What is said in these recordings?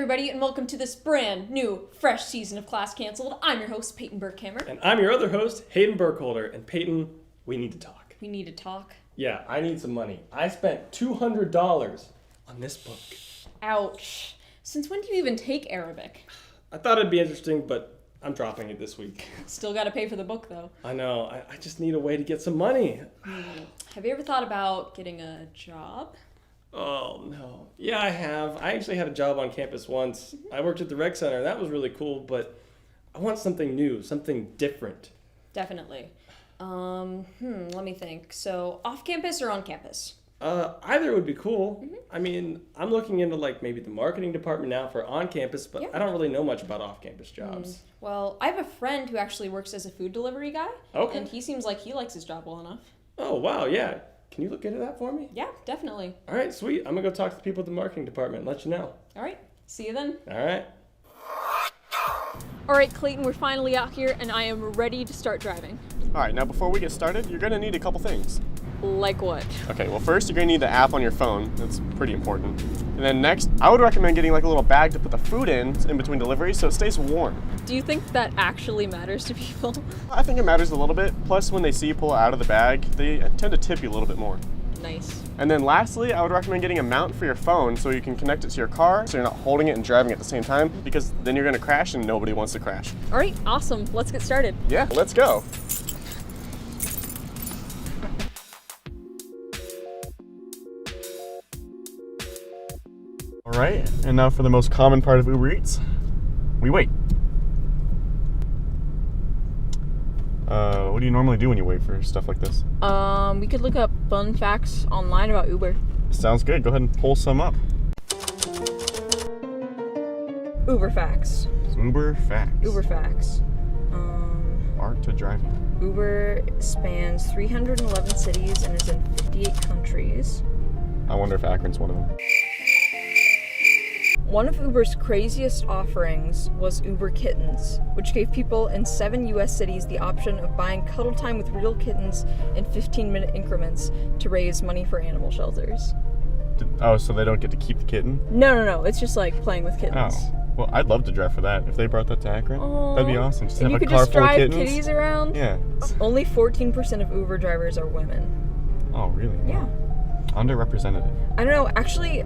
everybody, and welcome to this brand new, fresh season of Class Cancelled. I'm your host, Peyton Burkhammer. And I'm your other host, Hayden Burkholder. And Peyton, we need to talk. We need to talk? Yeah, I need some money. I spent $200 on this book. Ouch. Since when do you even take Arabic? I thought it'd be interesting, but I'm dropping it this week. Still gotta pay for the book, though. I know. I just need a way to get some money. Have you ever thought about getting a job? Oh, no. Yeah, I have. I actually had a job on campus once. I worked at the rec center. That was really cool, but I want something new, something different. Definitely. Let me think. So, off campus or on campus? Either would be cool. I mean, I'm looking into maybe the marketing department now for on campus, but I don't really know much about off campus jobs. Well, I have a friend who actually works as a food delivery guy. Okay. And he seems like he likes his job well enough. Oh, wow, yeah. Can you look into that for me? Yeah, definitely. All right, sweet. I'm going to go talk to the people at the marketing department and let you know. All right. See you then. All right. All right, Clayton, we're finally out here, and I am ready to start driving. All right, now before we get started, you're going to need a couple things. Like what? Okay, well first you're going to need the app on your phone. That's pretty important. And then next, I would recommend getting a little bag to put the food in between deliveries so it stays warm. Do you think that actually matters to people? I think it matters a little bit. Plus, when they see you pull it out of the bag, they tend to tip you a little bit more. Nice. And then lastly, I would recommend getting a mount for your phone so you can connect it to your car so you're not holding it and driving at the same time, because then you're going to crash and nobody wants to crash. All right, awesome. Let's get started. Yeah, let's go. All right, and now for the most common part of Uber Eats, we wait. What do you normally do when you wait for stuff like this? We could look up fun facts online about Uber. Sounds good. Go ahead and pull some up. Uber facts. Uber facts. Uber facts. Art to driving. Uber spans 311 cities and is in 58 countries. I wonder if Akron's one of them. One of Uber's craziest offerings was Uber Kittens, which gave people in 7 U.S. cities the option of buying cuddle time with real kittens in 15-minute increments to raise money for animal shelters. Oh, so they don't get to keep the kitten? No. It's just like playing with kittens. Oh. Well, I'd love to drive for that. If they brought that to Akron, that'd be awesome. Just and have you a could car just full of drive kittens. kitties around? Yeah. Only 14% of Uber drivers are women. Oh, really? Yeah. Underrepresented. I don't know. Actually,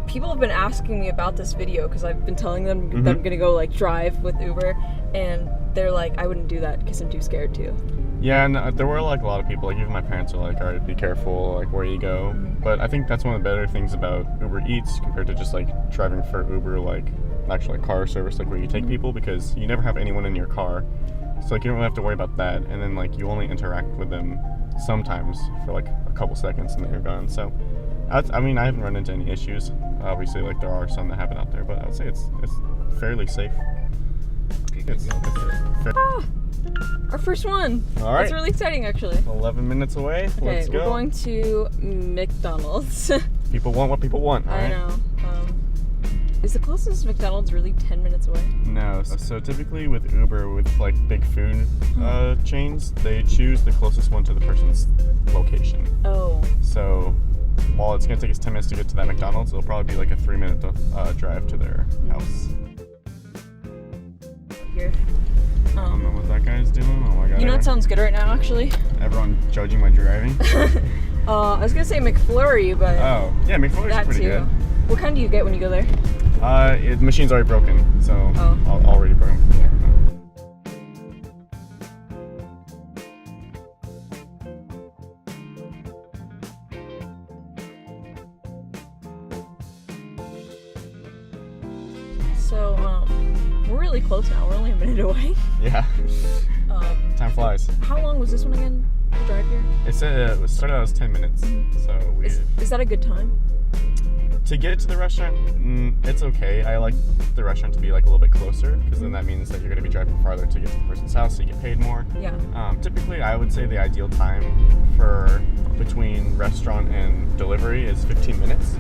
people have been asking me about this video because I've been telling them that I'm gonna go drive with Uber, and they're like, I wouldn't do that because I'm too scared to. Yeah, and there were a lot of people, even my parents are like, all right, be careful, where you go. But I think that's one of the better things about Uber Eats compared to just driving for Uber, actual car service, where you take people, because you never have anyone in your car. So you don't really have to worry about that. And then you only interact with them sometimes for a couple seconds and then you're gone. So I haven't run into any issues. Obviously, there are some that happen out there, but I would say it's fairly safe. Our first one. All right. That's really exciting, actually. 11 minutes away. Okay, Let's go. We're going to McDonald's. People want what people want. I know. Is the closest McDonald's really 10 minutes away? No. So typically with Uber, with big food chains, they choose the closest one to the person's location. Oh. So while it's going to take us 10 minutes to get to that McDonald's, it'll probably be a 3-minute drive to their house. Here. I don't know what that guy's doing. Oh my god. You know what sounds good right now, actually? Everyone judging my driving? I was going to say McFlurry, but... Oh, yeah, McFlurry's pretty good. What kind do you get when you go there? The machine's already broken, so Oh. already broken. Yeah. So, we're really close now. We're only a minute away. Yeah. Time flies. How long was this one again, the drive here? It said it started out as 10 minutes, so we... Is that a good time? To get to the restaurant, it's okay. I like the restaurant to be a little bit closer, because then that means that you're going to be driving farther to get to the person's house, so you get paid more. Yeah. Typically, I would say the ideal time for between restaurant and delivery is 15 minutes,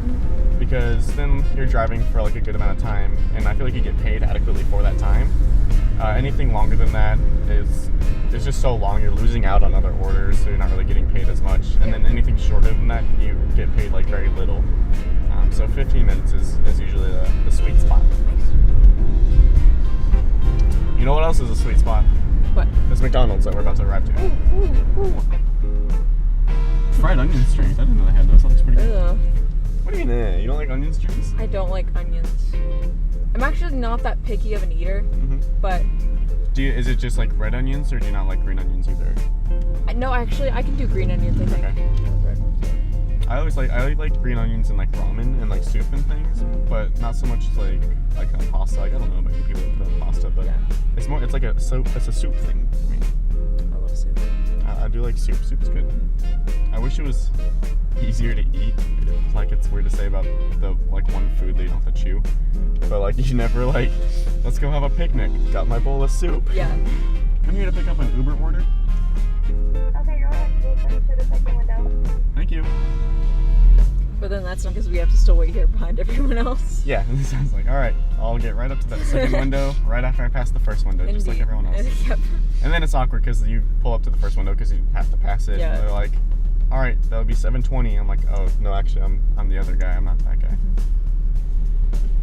because then you're driving for a good amount of time, and I feel like you get paid adequately for that time. Anything longer than that is just so long, you're losing out on other orders, so you're not really getting paid as much. And then anything shorter than that, you get paid very little. So 15 minutes is usually the sweet spot. Nice. You know what else is a sweet spot? What? This McDonald's that we're about to arrive to. Fried onion strings. I didn't know they had those. That looks pretty good. Ugh. What do you mean? You don't like onion strings? I don't like onions. I'm actually not that picky of an eater, but Is it just like red onions, or do you not like green onions either? no, actually, I can do green onions. I think. Okay. I like green onions in like ramen and like soup and things, but not so much like on pasta. Like, I don't know about you people who put it on pasta, but Yeah. it's like a soap. It's a soup thing for me. I love soup. I do like soup. Soup's good. I wish it was easier to eat. Like, it's weird to say about the like one food that you don't have to chew, but like you never like, let's go have a picnic. Got my bowl of soup. Yeah. I'm here to pick up an Uber order. Okay, go ahead. We'll send it to the second window. Thank you. But then that's not because we have to still wait here behind everyone else. Yeah, it sounds like, all right, I'll get right up to that second window right after I pass the first window, just like Indeed. everyone else. Yep. And then it's awkward because you pull up to the first window because you have to pass it. Yeah. And they're like, all right, that'll be 7:20. I'm like, oh, no, actually, I'm the other guy. I'm not that guy.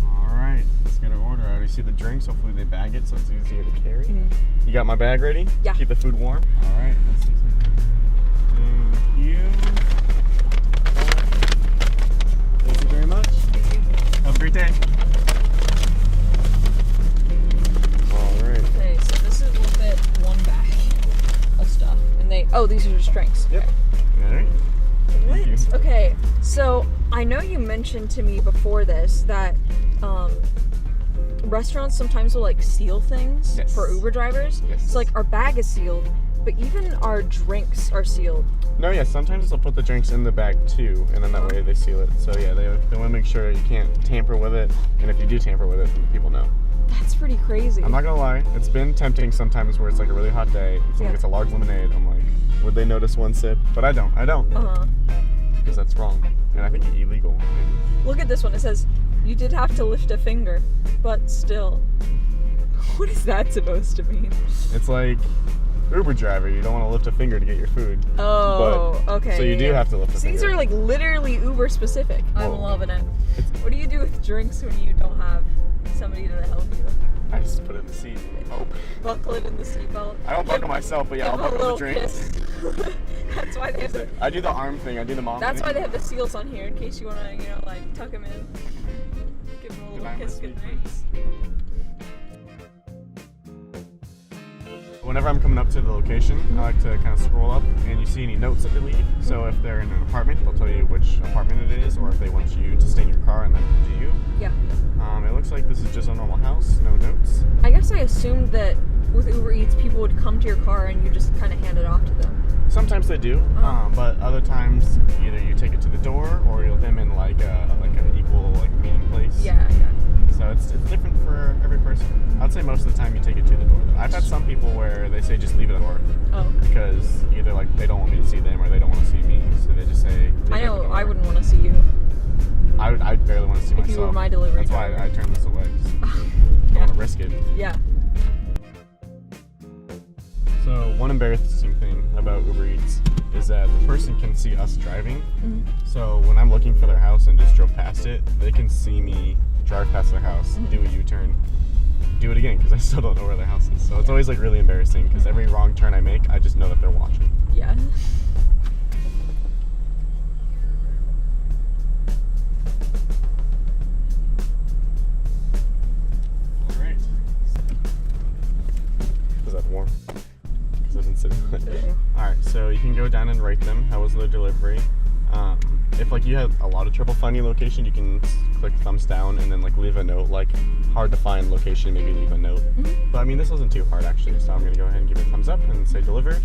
All right, let's get our order. I already see the drinks. Hopefully they bag it so it's easier to carry. You got my bag ready? Yeah. Keep the food warm? All right. Let's see. Thank you. Thank you very much. Have a great day. All right. Okay, so this will fit one bag of stuff, and these are just drinks. Yep. All right. Thank you. Okay, so I know you mentioned to me before this that restaurants sometimes will like seal things Yes. for Uber drivers. Yes. So like our bag is sealed, but even our drinks are sealed. No, yeah, sometimes they'll put the drinks in the bag too, and then that way they seal it. So yeah, they want to make sure you can't tamper with it, and if you do tamper with it, then the people know. That's pretty crazy. I'm not gonna lie, it's been tempting sometimes where it's like a really hot day, someone Yeah. gets a large lemonade, I'm like, would they notice one sip? But I don't, Uh-huh. because that's wrong, and I think it's illegal, maybe. Look at this one. It says, you did have to lift a finger, but still. What is that supposed to mean? It's like, Uber driver, you don't want to lift a finger to get your food. Oh, okay. So you do have to lift a So finger. these are like literally Uber specific. I'm Whoa. loving it. It's- What do you do with drinks when you don't have somebody to help you? I just put it in the seat. Oh. Buckle it in the seatbelt. I don't buckle myself, but yeah, I'll Give 'em a buckle the little drinks. kiss. That's why they have the. I do the arm thing, I do the mom That's thing. why they have the seals on here in case you want to, like tuck them in. Give them a little Goodbye, kiss my sweet goodnight. Whenever I'm coming up to the location, I like to kind of scroll up and you see any notes that they leave. So if they're in an apartment, they'll tell you which apartment it is, or if they want you to stay in your car and then come to you. Yeah. It looks like this is just a normal house, no notes. I guess I assumed that with Uber Eats, people would come to your car and you just kind of hand it off to them. Sometimes they do, but other times either you take it to the door or you'll them in like an equal like meeting place. Yeah. So it's different for every person. I'd say most of the time you take it to the door. Though. I've had some people where they say just leave it at the door Oh. because either like they don't want me to see them or they don't want to see me, so they just say. "Leave it I at the know. door." I wouldn't want to see you. I barely want to see If myself. you were my delivery That's why driver. I turn this away. Just don't Yeah. want to risk it. Yeah. So one embarrassing thing about Uber Eats is that the person can see us driving. So when I'm looking for their house and just drove past it, they can see me drive past their house, do a U-turn, do it again because I still don't know where their house is. So it's always like really embarrassing because every wrong turn I make, I just know that they're watching. Yeah. All right. Was that warm? Because I've been sitting on it. All right, so you can go down and rate them. How was the delivery? If like you had a lot of trouble finding a location, you can click thumbs down and then like leave a note, like hard to find location, maybe leave a note. But I mean, this wasn't too hard actually, so I'm gonna go ahead and give it a thumbs up and say delivered.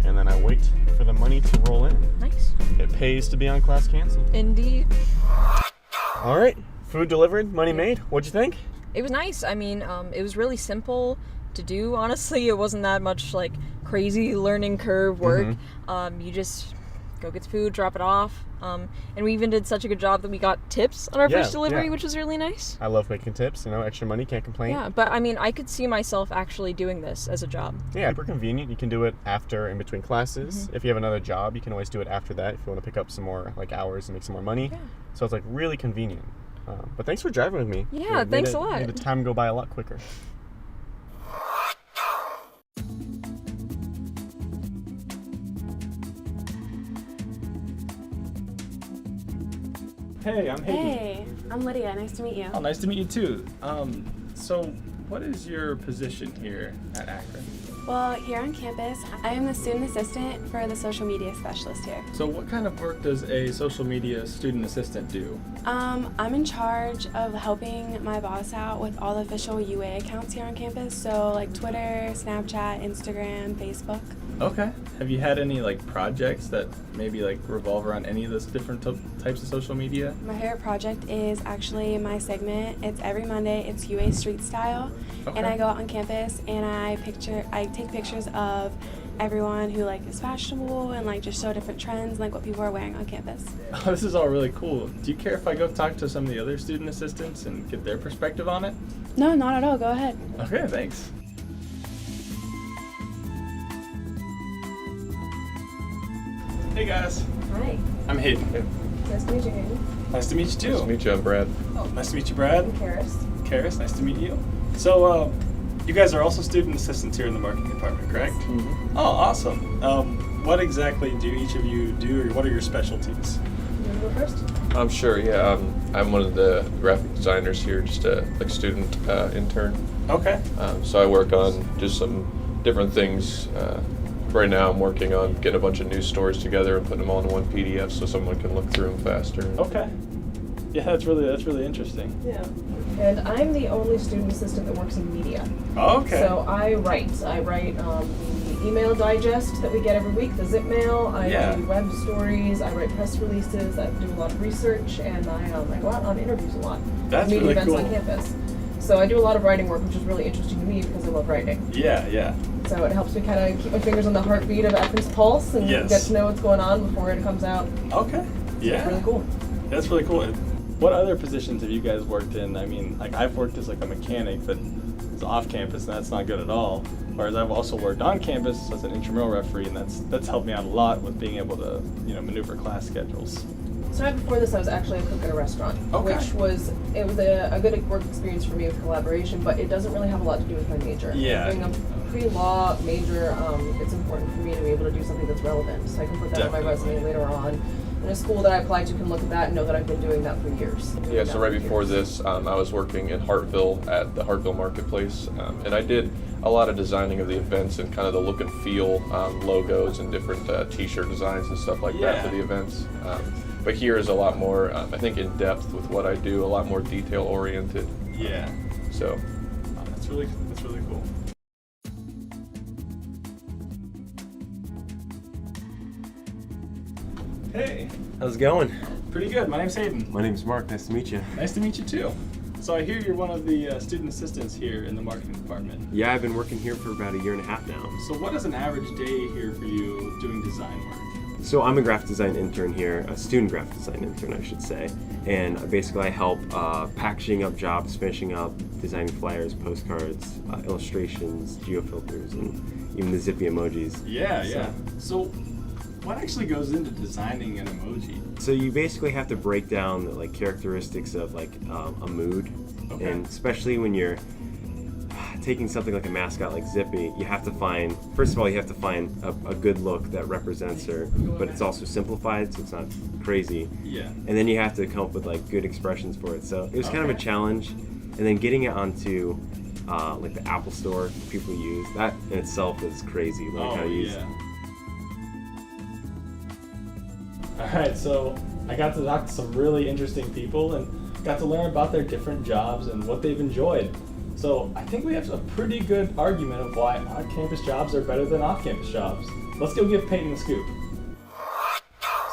And then I wait for the money to roll in. Nice. It pays to be on class canceled. Indeed. All right, food delivered, money made. What'd you think? It was nice. I mean, it was really simple to do. Honestly, it wasn't that much like crazy learning curve work. You just go get the food, drop it off. And we even did such a good job that we got tips on our first delivery, which was really nice. I love making tips, extra money, can't complain. Yeah, but I mean, I could see myself actually doing this as a job. Yeah, super convenient. You can do it after in between classes. If you have another job, you can always do it after that if you want to pick up some more hours and make some more money. Yeah. So it's really convenient. But thanks for driving with me. Yeah, thanks a lot. Made the time go by a lot quicker. Hey, I'm Hayden. Hey, I'm Lydia. Nice to meet you. Oh, nice to meet you too. So what is your position here at Akron? Well, here on campus, I am the student assistant for the social media specialist here. So what kind of work does a social media student assistant do? I'm in charge of helping my boss out with all the official UA accounts here on campus, so like Twitter, Snapchat, Instagram, Facebook. Okay. Have you had any projects that maybe revolve around any of those different types of social media? My favorite project is actually my segment. It's every Monday. It's UA Street Style, Okay. and I go out on campus and I take pictures of everyone who is fashionable and just show different trends and what people are wearing on campus. Oh, this is all really cool. Do you care if I go talk to some of the other student assistants and get their perspective on it? No, not at all. Go ahead. Okay, thanks. Hey guys, Hi. I'm Hayden. Nice to meet you, Hayden. Nice to meet you too. Nice to meet you, I'm Brad. Oh, nice to meet you, Brad. Karis. Karis, nice to meet you. So, you guys are also student assistants here in the marketing department, correct? Mm-hmm. Oh, awesome. What exactly do each of you do, or what are your specialties? You want to go first? I'm sure, yeah. I'm one of the graphic designers here, just a student intern. Okay. So I work on just some different things. Right now I'm working on getting a bunch of news stories together and putting them all in one PDF so someone can look through them faster. Okay. Yeah, that's really interesting. Yeah. And I'm the only student assistant that works in media. Oh, okay. So I write the email digest that we get every week, the zip mail. I write web stories. I write press releases. I do a lot of research, and I go out on interviews a lot. That's media really events cool. on campus. So I do a lot of writing work, which is really interesting to me because I love writing. Yeah. So it helps me kind of keep my fingers on the heartbeat of Akron's pulse and Yes. get to know what's going on before it comes out. Okay. Yeah. It's really cool. That's really cool. What other positions have you guys worked in? I mean, I've worked as a mechanic, but it's off campus, and that's not good at all. Whereas I've also worked on campus as an intramural referee, and that's helped me out a lot with being able to maneuver class schedules. So right before this, I was actually a cook at a restaurant, Okay. which was a good work experience for me with collaboration, but it doesn't really have a lot to do with my major. Yeah. Being a pre-law major, it's important for me to be able to do something that's relevant, so I can put that on my Definitely. resume later on. And a school that I applied to can look at that and know that I've been doing that for years. Yeah, so right before this, I was working in Hartville at the Hartville Marketplace, and I did a lot of designing of the events and kind of the look and feel, logos and different t-shirt designs and stuff like that for the events. But here is a lot more, I think, in depth with what I do, a lot more detail oriented. Yeah. So. Oh, that's really cool. Hey, How's it going? pretty good. My name's Hayden. My name's Mark. Nice to meet you. Nice to meet you too. So I hear you're one of the student assistants here in the marketing department. Yeah, I've been working here for about a year and a half now. So what is an average day here for you doing design work? So I'm a graphic design intern here, a student graphic design intern, I should say. And basically I help packaging up jobs, finishing up, designing flyers, postcards, illustrations, geofilters, and even the zippy emojis. Yeah. So what actually goes into designing an emoji? So you basically have to break down the characteristics of a mood, Okay. and especially when you're taking something like a mascot like Zippy, you have to find a good look that represents her, but it's also simplified, so it's not crazy. Yeah. And then you have to come up with good expressions for it. So it was kind of a Okay. challenge, and then getting it onto the Apple Store people use, that in itself is crazy. How to use. All right, so I got to talk to some really interesting people and got to learn about their different jobs and what they've enjoyed. So I think we have a pretty good argument of why on-campus jobs are better than off-campus jobs. Let's go give Peyton the scoop.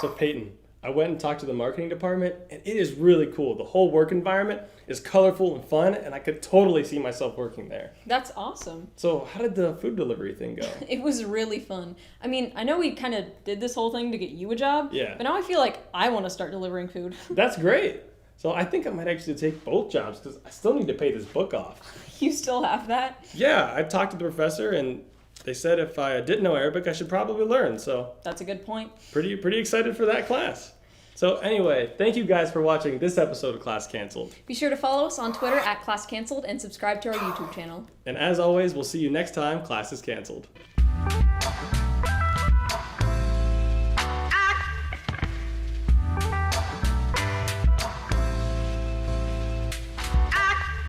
So Peyton, I went and talked to the marketing department, and it is really cool. The whole work environment is colorful and fun, and I could totally see myself working there. That's awesome. So how did the food delivery thing go? It was really fun. I mean, I know we kind of did this whole thing to get you a job. Yeah. But now I feel like I want to start delivering food. That's great. So I think I might actually take both jobs because I still need to pay this book off. You still have that? Yeah, I talked to the professor, and they said if I didn't know Arabic, I should probably learn. So That's a good point. pretty excited for that class. So anyway, thank you guys for watching this episode of Class Cancelled. Be sure to follow us on Twitter @ClassCancelled and subscribe to our YouTube channel. And as always, we'll see you next time Class is Cancelled.